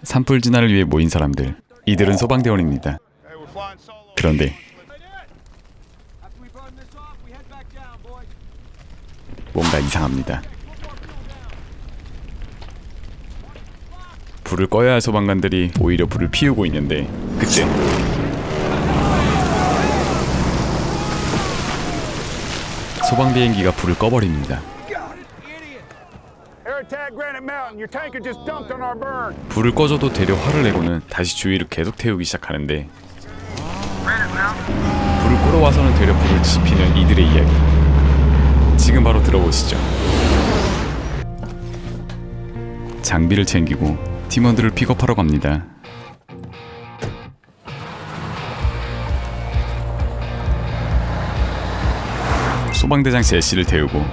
산불 진화를 위해 모인 사람들. 이들은 소방대원입니다. 그런데 뭔가 이상합니다. 불을 꺼야 할 소방관들이 오히려 불을 피우고 있는데 그때 소방 비행기가 불을 꺼버립니다. 불을 꺼줘도 되려 화를 내고는 다시 주위를 계속 태우기 시작하는데 불을 끌어와서는 되려 불을 지피는 이들의 이야기. 지금 바로 들어보시죠. 장비를 챙기고 팀원들을 픽업하러 갑니다. 소방대장 제시를 태우고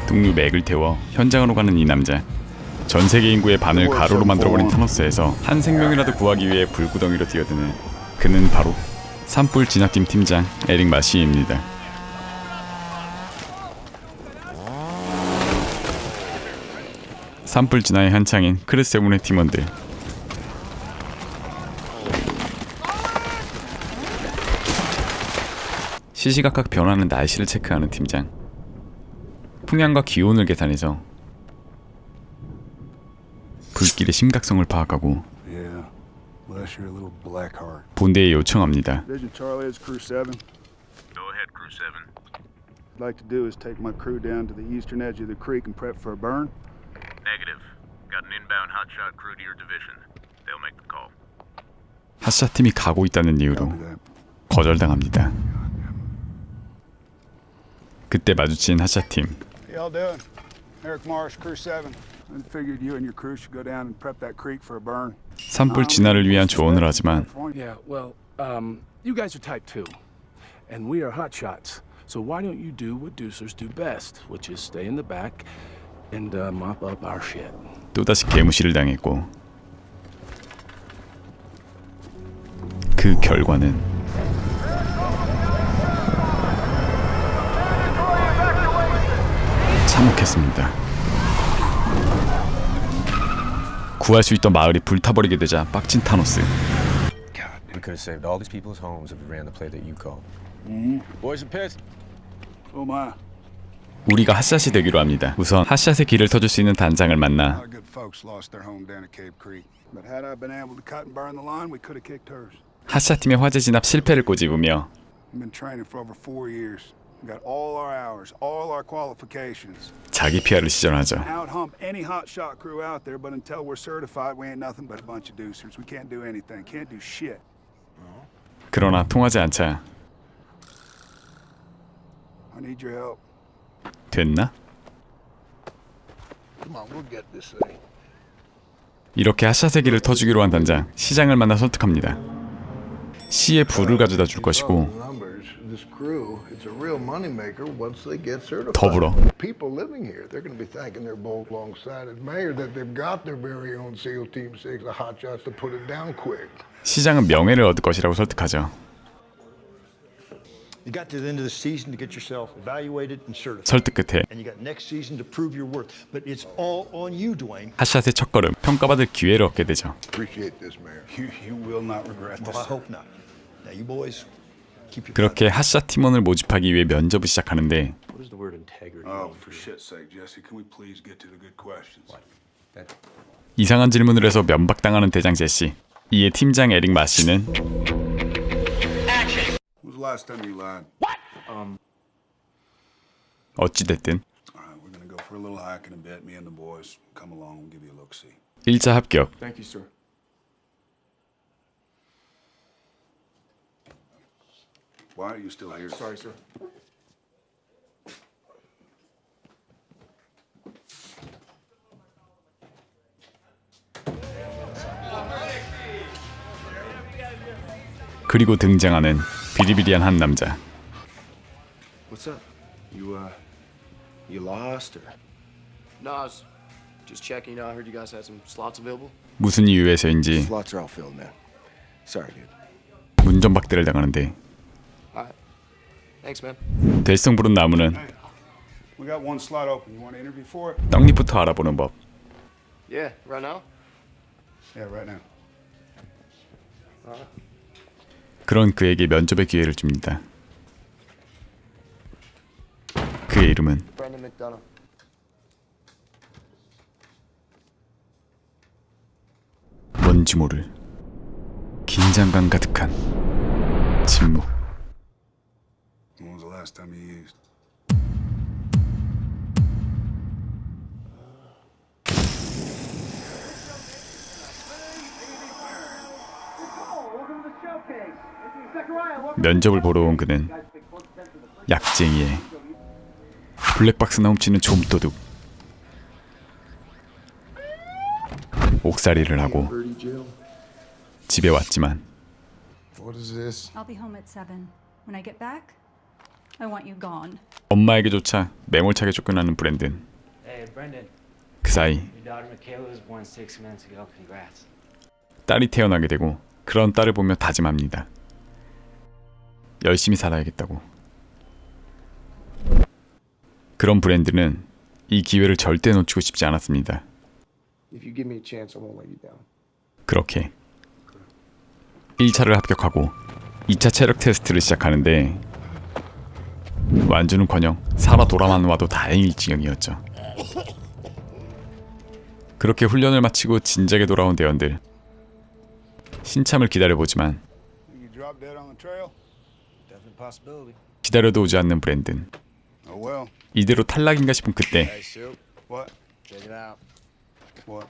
동료 맥을 태워 현장으로 가는 이 남자. 전 세계 인구의 반을 가로로 만들어버린 타노스에서 한 생명이라도 구하기 위해 불구덩이로 뛰어드는 그는 바로 산불 진화팀 팀장 에릭 마시입니다. 산불 진화의 한창인 크르세븐의 팀원들. 시시각각 변하는 날씨를 체크하는 팀장. 풍향과 기온을 계산해서 불길의 심각성을 파악하고 본대에 요청합니다. 핫샷 팀이 가고 있다는 이유로 거절당합니다. 그때 마주친 핫샷 팀. 산불 진화를 위한 조언을 하지만 You guys are type 2 and we are hot shots. So why don't you do what deucers do best, which is stay in the back and mop up our shit. 또다시 개무시를 당했고 그 결과는 참혹했습니다. 구할 수 있던 마을이 불타버리게 되자 빡친 타노스. We could have saved all these people's homes if we ran the play that you called. Boys are pissed. Oh my. 우리가 핫샷이 되기로 합니다. 우선 핫샷의 길을 터줄 수 있는 단장을 만나 핫샷 팀의 화재 진압 실패를 꼬집으며 자기 PR을 시전하죠. 그러나 통하지 않자 됐나? 이렇게 핫샷의 길을 터주기로 한 단장, 시장을 만나 설득합니다. 시에 불을 가져다 줄 것이고 더불어 시장은 명예를 얻을 것이라고 설득하죠. You got to the end of the season to get yourself evaluated and certified. 설득 끝에 And you got next season to prove your worth. But it's all on you, Dwayne. 핫샷의 첫걸음, 평가받을 기회를 얻게 되죠. Appreciate this, Mayor. You will not regret Well, I hope not. Now, you boys keep your. 그렇게 핫샷 팀원을 모집하기 위해 면접을 시작하는데 What does the word integrity Oh, mean? for shit's sake, Jesse, can we please get to the good questions? 이상한 질문을 해서 면박당하는 대장 제시. 이에 팀장 에릭 마시는 When was the last time you lied? 어찌됐든 All right, we're gonna go for a little hike in a bit. Me and the boys come along. We'll give you a look see. 1차 합격. Thank you, sir. Why are you still here? Sorry, sir. 그리고 등장하는 비리비리한 한 남자. What's up? You lost or? No, I was just checking. I heard you guys had some slots available. 무슨 이유에서인지 Slots are all filled, man. Sorry, dude. 운전박대를 당하는데 All right. Thanks, man. 될성 부른 나무는 We got one slot open. You want to interview for it? 떡잎부터 알아보는 법. Yeah, right now? Yeah, right now. 그런 그에게 면접의 기회를 줍니다. 그의 이름은 Brendan McDonough. 뭔지 모를 긴장감 가득한 침묵. When was the last time you used? 면접을 보러 온 그는 약쟁이에 블랙박스나 훔치는 좀도둑, 옥살이를 하고 집에 왔지만 What is this? I'll be home at 7. When I get back, I want you gone. 엄마에게조차 매몰차게 쫓겨나는 브랜든. Hey, Brendan, 그 사이 your daughter Michaela was born 6 minutes ago. Congrats. 딸이 태어나게 되고 그런 딸을 보며 다짐합니다. 열심히 살아야겠다고. 그런 브랜드는 이 기회를 절대 놓치고 싶지 않았습니다. If you give me a chance, I won't let you down. 그렇게 1차를 합격하고 2차 체력 테스트를 시작하는데 완주는커녕 살아 돌아만 와도 다행일 지경이었죠. 그렇게 훈련을 마치고 진작에 돌아온 대원들. 신참을 기다려보지만 You drop dead on the trail? Definite possibility. 기다려도 오지 않는 브랜든. Oh well. 이대로 탈락인가 싶은 그때 Hey, Soup. What? Check it out. What?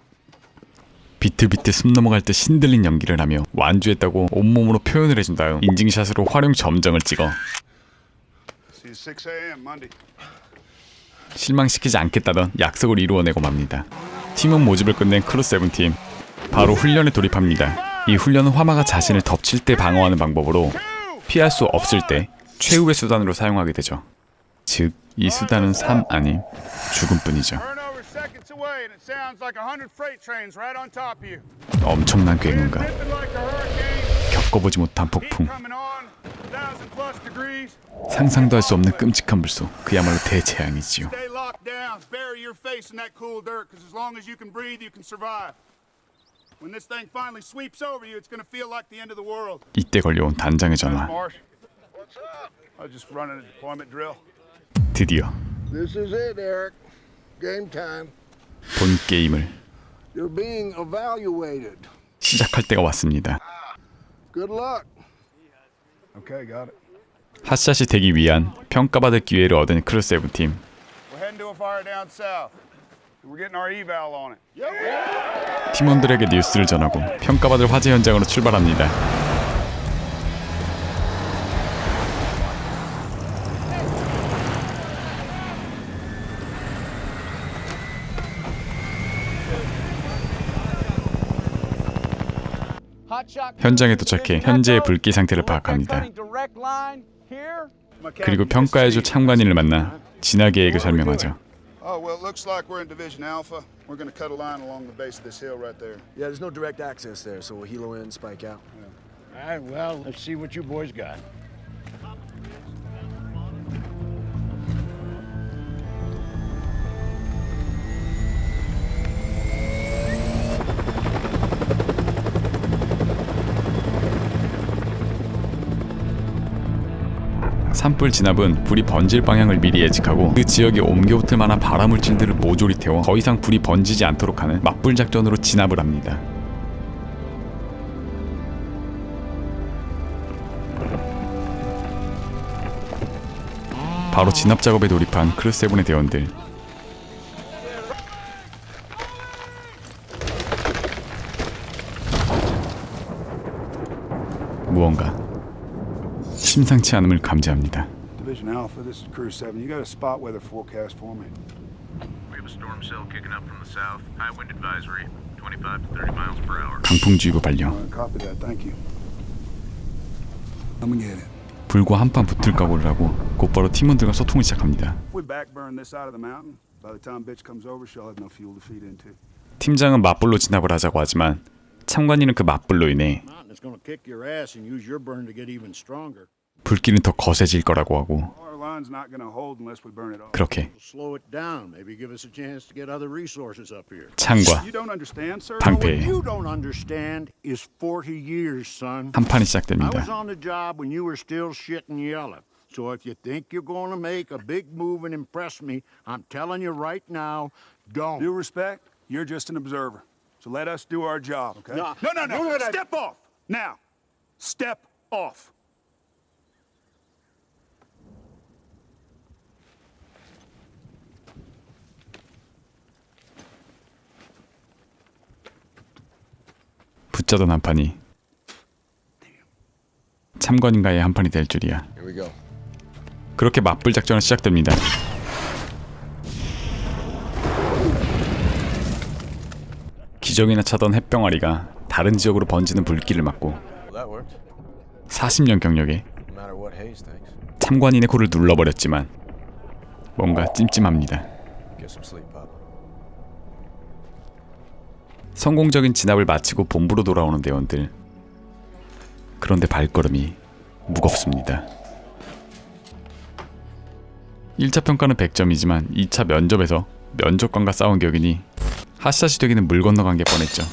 비틀비틀 숨 넘어갈 듯 신들린 연기를 하며 완주했다고 온몸으로 표현을 해준 다음 인증샷으로 활용 점정을 찍어 See you 6 a.m. Monday. 실망시키지 않겠다던 약속을 이루어내고 맙니다. 팀원 모집을 끝낸 크루 세븐팀, 바로 훈련에 돌입합니다. 이 훈련은 화마가 자신을 덮칠 때 방어하는 방법으로 피할 수 없을 때 최후의 수단으로 사용하게 되죠. 즉, 이 수단은 삶 아닌 죽음뿐이죠. Turn over seconds away and it sounds like 100 freight trains right on top of you. 엄청난 굉음과 Ripping like a hurricane. 겪어보지 못한 Heat 폭풍, coming on. 1,000 plus degrees. 상상도 할 수 없는 끔찍한 불소, 그야말로 대재앙이지요. Stay locked down. Bury your face in that cool dirt because as long as you can breathe, you can survive. When this thing finally sweeps over you, it's going to feel like the end of the world. 이때 걸려온 단장의 전화. Marsh. What's up? I was just running a deployment drill. 드디어 This is it, Eric. Game time. 본 게임을 You're being evaluated. 시작할 때가 왔습니다. Good luck. Okay, got it. 핫샷이 되기 위한 평가받을 기회를 얻은 크루 세븐팀. We're heading to a fire down south. We're getting our eval on it. 팀원들에게 뉴스를 전하고 평가받을 화재 현장으로 출발합니다. 현장에 도착해 현재의 불길 상태를 파악합니다. 그리고 평가해줄 참관인을 만나 진화 계획을 설명하죠. Oh, well, it looks like we're in Division Alpha. We're going to cut a line along the base of this hill right there. Yeah, there's no direct access there, so we'll helo in, spike out. All right, well, let's see what you boys got. 산불 진압은 불이 번질 방향을 미리 예측하고 그 지역에 옮겨붙을 만한 발화물질들을 모조리 태워 더 이상 불이 번지지 않도록 하는 맞불 작전으로 진압을 합니다. 바로 진압 작업에 돌입한 크루 세븐의 대원들. 무언가 심상치 않음을 감지합니다. Division Alpha, this is Crew 7. You got a spot weather forecast for me? We have a storm cell kicking up from the south. High wind advisory, 25 to 30 miles per hour. 강풍주의보 발령. Copy that. Thank you. Come and get it. 불과 한판 붙을 각오를 하고 곧바로 팀원들과 소통을 시작합니다. If we backburn this side of the mountain, by the time bitch comes over, she'll have no fuel to feed into. 팀장은 맞불로 진압을 하자고 하지만 참관인은 그 맞불로 인해 Mountain is going to kick your ass and use your burn to get even stronger. 불길은 더 거세질 거라고 하고 Our line's not gonna hold unless we burn it off. 그렇게 Slow it down. Maybe give us a chance to get other resources up here. 창과 You don't understand, sir? 방패의 You don't understand is 40 years, son. 한판이 I 시작됩니다. was on the job when you were still shit and yellow. So if you think you're going to make a big move and impress me, I'm telling you right now, don't. Due respect, you're just an observer. So let us do our job, okay? No. No. Step off! Now! Step off! 붙자던 한판이 참관인가의 한판이 될 줄이야. Here we go. 그렇게 맞불 작전은 시작됩니다. 기적이나 차던 햇병아리가 다른 지역으로 번지는 불길을 막고 Well, that worked. 40년 경력에 No matter what Hayes thinks. 참관인의 코를 눌러버렸지만 뭔가 찜찜합니다. Get some sleep, Pop. 성공적인 진압을 마치고 본부로 돌아오는 대원들. 그런데 발걸음이 무겁습니다. 1차 평가는 100점이지만 2차 면접에서 면접관과 싸운 격이니 핫샷이 되기는 물 건너간 게 뻔했죠.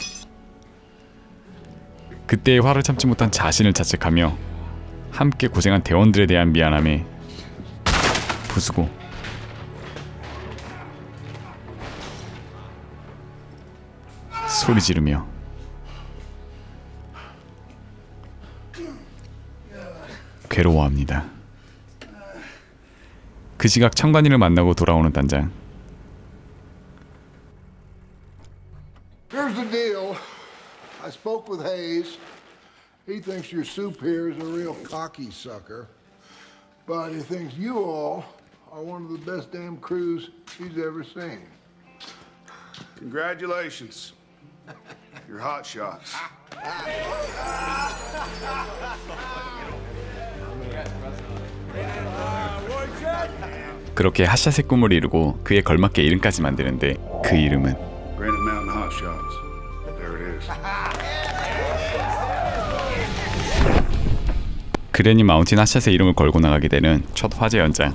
그때의 화를 참지 못한 자신을 자책하며 함께 고생한 대원들에 대한 미안함에 부수고 소리 지르며 괴로워합니다. 그 시각 참관인을 만나고 돌아오는 단장. Here's the deal. I spoke with Hayes. He thinks your soup here is a real cocky sucker. But he thinks you all are one of the best damn crews he's ever seen. Congratulations. You're hot shots. 그렇게 핫샷의 꿈을 이루고 그에 걸맞게 이름까지 만드는데 그 이름은 Granite Mountain Hot Shots. There it is. 그레니 마운틴 핫샷의 이름을 걸고 나가게 되는 첫 화제 연장.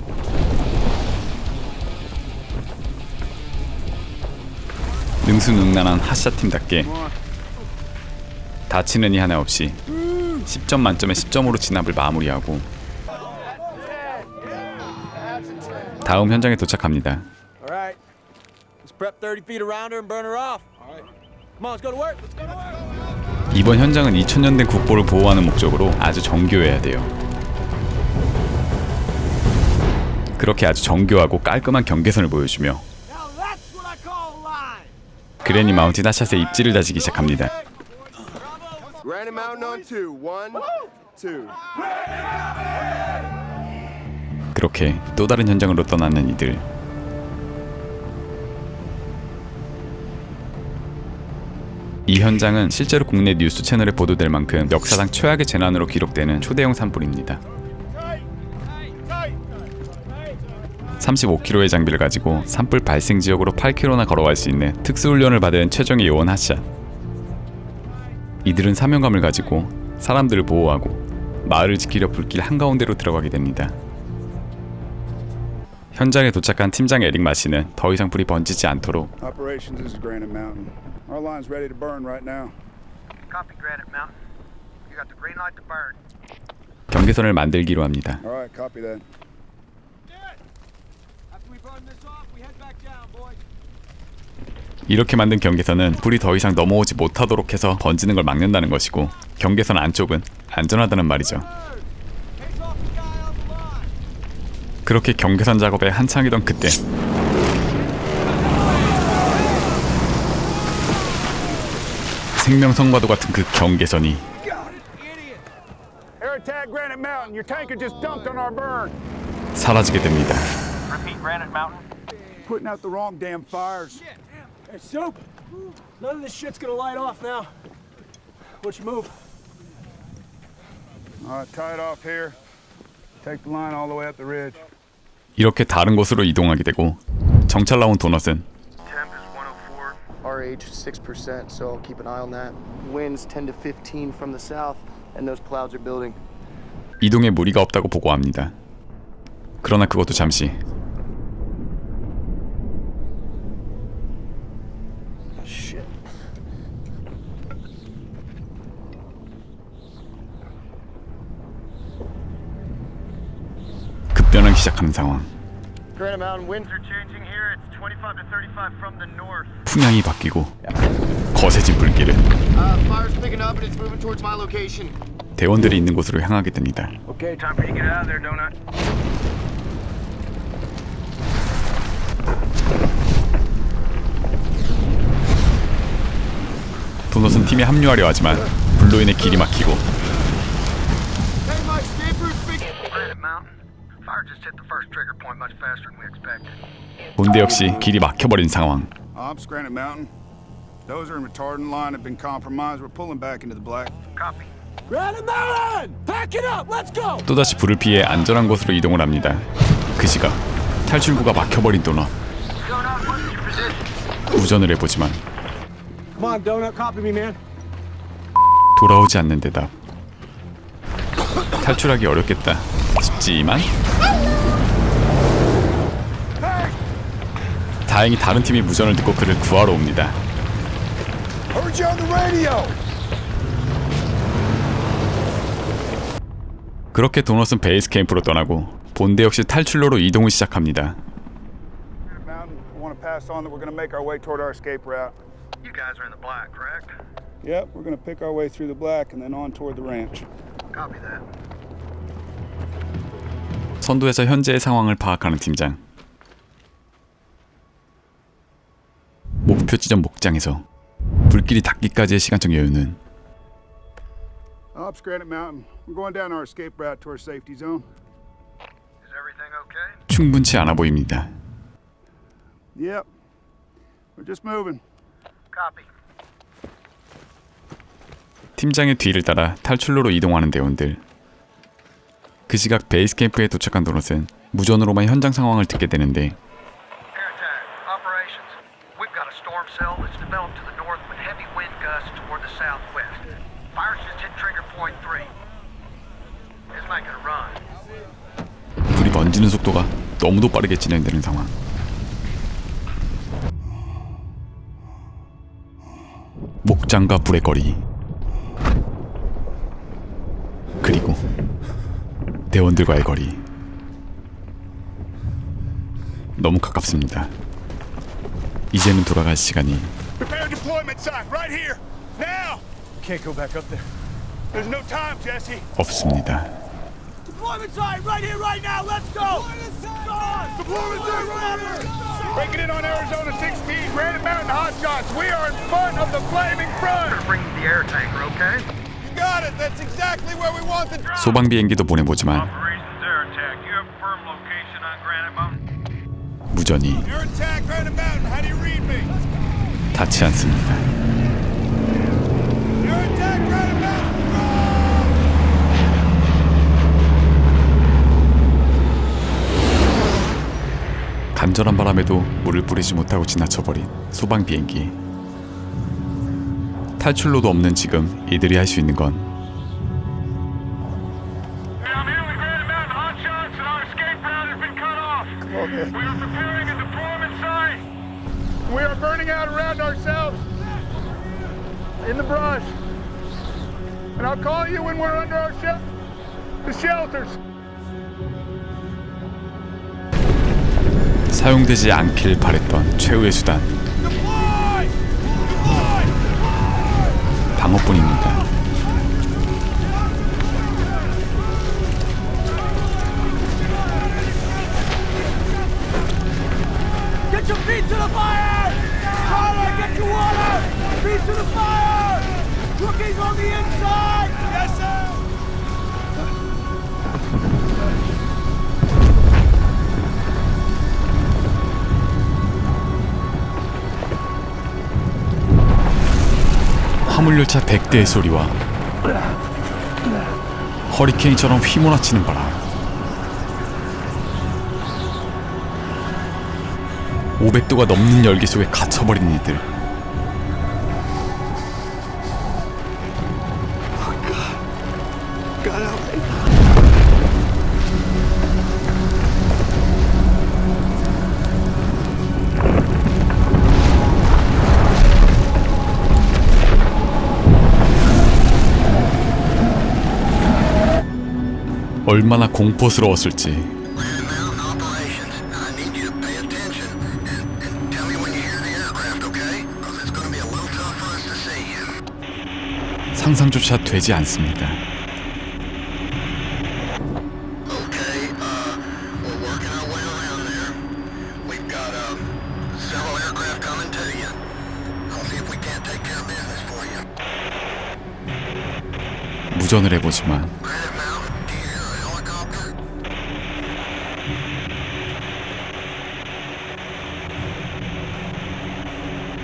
능수능란한 핫샷 팀답게 다치는 이 하나 없이 10점 만점에 10점으로 진압을 마무리하고 다음 현장에 도착합니다. Alright. Let's prep 30 feet around her and burn her off. Alright. Come on, let's go to work. Let's go to work. 이번 현장은 2000년 된 국보를 보호하는 목적으로 아주 정교해야 돼요. 그렇게 아주 정교하고 깔끔한 경계선을 보여주며 Now that's what I call a line. 그레니 마운틴 핫샷의 입지를 다지기 시작합니다. Granite Mountain on 2. 1, 2. 그렇게 또 다른 현장으로 떠나는 이들. 이 현장은 실제로 국내 뉴스 채널에 보도될 만큼 역사상 최악의 재난으로 기록되는 초대형 산불입니다. 35kg의 장비를 가지고 산불 발생 지역으로 8km나 걸어갈 수 있는 특수훈련을 받은 최정예 요원 핫샷. 이들은 사명감을 가지고 사람들을 보호하고 마을을 지키려 불길 한가운데로 들어가게 됩니다. 현장에 도착한 팀장 에릭 마시는 더 이상 불이 번지지 않도록 Operations, this is Granite Mountain. Our line's ready to burn right now. Copy, Granite Mountain. You got the green light to burn. 경계선을 만들기로 합니다. All right, copy that. After we burn this off, we head back down, boys. 이렇게 만든 경계선은 불이 더 이상 넘어오지 못하도록 해서 번지는 걸 막는다는 것이고 경계선 안쪽은 안전하다는 말이죠. Case off the guy on the line. 그렇게 경계선 작업에 한창이던 그때 생명성과도 같은 그 경계선이 Air attack Granite Mountain. Your tanker just dumped on our burn. 사라지게 됩니다. Repeat, Granite Mountain. Putting out the wrong damn fires. Hey, Soup. None of this shit's gonna light off now. What's your move? All right, tie it off here. Take the line all the way up the ridge. 이렇게 다른 곳으로 이동하게 되고 정찰 나온 도넛은 Temp is 104. RH 6%, so keep an eye on that. Winds 10 to 15 from the south, and those clouds are building. 이동에 무리가 없다고 보고합니다. 그러나 그것도 잠시. 급변하기 시작하는 상황. Granite Mountain winds Are changing here. It's 25 to 35 from the north. 풍향이 바뀌고 거세진 불길은 fire's picking up and it's moving towards my location. 대원들이 있는 곳으로 향하게 됩니다. Okay, time for you to get out of there, Donut. 도넛은 팀에 합류하려 하지만 불로 인해 길이 막히고 Hey, my escape route's big. Granite Mountain. Fire just hit the first trigger point much faster than we expected. 본대 역시 길이 막혀버린 상황. Ops, Granite Mountain. Dozer and retardant line have been compromised. We're pulling back into the black. Copy. Granite Mountain! Pack it up! Let's go! 또다시 불을 피해 안전한 곳으로 이동을 합니다. 그 시각 탈출구가 막혀버린 도넛. Donut, what's your position? 우전을 해보지만 Come on, Donut, copy me, man. 돌아오지 않는 대답. 탈출하기 어렵겠다 싶지만 다행히 다른 팀이 무전을 듣고 그를 구하러 옵니다. Heard you on the radio! 그렇게 도넛은 베이스 캠프로 떠나고 본대 역시 탈출로로 이동을 시작합니다. Granite Mountain, I want to pass on that we're going to make our way toward our escape route. You guys are in the black, correct? Yep, we're going to pick our way through the black and then on toward the ranch. Copy that. 선두에서 현재의 상황을 파악하는 팀장. 목표 지점 목장에서 불길이 닿기까지의 시간적 여유는 Ops, Granite Mountain. We're going down our escape route to our safety zone. Is everything okay? 충분치 않아 보입니다. Yep. We're just moving. Copy. 팀장의 뒤를 따라 탈출로로 이동하는 대원들. 그 시각 베이스 캠프에 도착한 도넛은 무전으로만 현장 상황을 듣게 되는데 Air attack. Operations. We've got a storm cell that's developed to the north with heavy wind gusts toward the southwest. Fire's just hit trigger point 3. It's making a run. 불이 번지는 속도가 너무도 빠르게 진행되는 상황. 목장과 불의 거리 그리고 대원들과의 거리 너무 가깝습니다. 이제는 돌아갈 시간이 Prepare deployment site right here. Now. Can't go back up there. There's no time, Jesse. 없습니다. Deployment site right here, right now. Let's go. Deployment site right here. Breaking in on Arizona 16, Granite Mountain hotshots. We are in front of the flaming front. Gonna bring you the air tanker, okay? You got it. That's exactly where we want the drop. 소방 비행기도 보내보지만 Operations air attack. You have firm location on Granite Mountain? 무전이 Air attack, Granite Mountain. How do you read me? 닿지 않습니다. Air attack, Granite Mountain. 간절한 바람에도 물을 뿌리지 못하고 지나쳐버린 소방 비행기. 탈출로도 없는 지금 이들이 할 수 있는 건 I'm here with Granite Mountain hotshots, and our escape route has been cut off. We are preparing a deployment site. We are burning out around ourselves in the brush. And I'll call you when we're under our the shelters. 사용되지 않길 바랬던 최후의 수단 방어뿐입니다. Get your feet to the fire! Tyler, get your water! Feet to the fire! Rookies on the inside! Yes, sir! 화물열차 100대의 소리와 허리케인처럼 휘몰아치는 바람 500도가 넘는 열기 속에 갇혀버린 이들 God help me. 얼마나 공포스러웠을지. Mountain operations. I need you to pay attention and tell me when you hear the aircraft, okay? Because it's going to be a little tough for us to see you. 상상조차 되지 않습니다. Okay, we're working our way around there. We've got several aircraft coming to you. I'll see if we can't take care of business for you. 무전을 해보지만 Granite Mountain, do you hear a helicopter?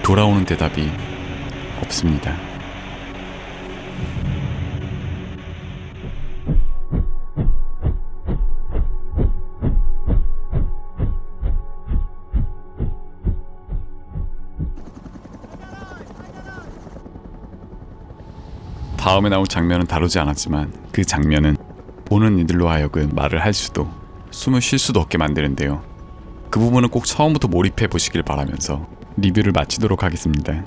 돌아오는 대답이 없습니다. 다음에 나올 장면은 다루지 않았지만 그 장면은 보는 이들로 하여금 말을 할 수도 숨을 쉴 수도 없게 만드는데요. 그 부분은 꼭 처음부터 몰입해 보시길 바라면서 리뷰를 마치도록 하겠습니다.